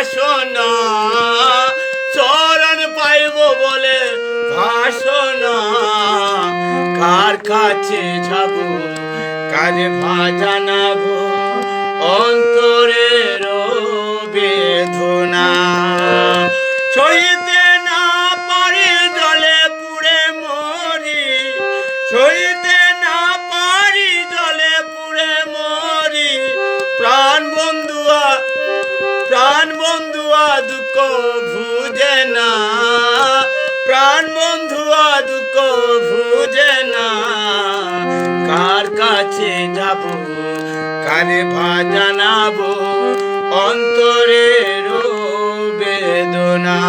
বাসনা, চরণ পাইব বলে বাসনা। কার কাছে যাব, কারে জানাবো অন্তরের বেদনা। সইতে না পারি জলে পুড়ে মরি, সইতে না পারি জলে পুড়ে মরি। প্রাণ বন্ধুয়া দুঃখ বুঝে না, প্রাণ বন্ধুয়া দুঃখ বুঝে না। কার কাছে যাব, কারে জানাবো অন্তরের বেদনা।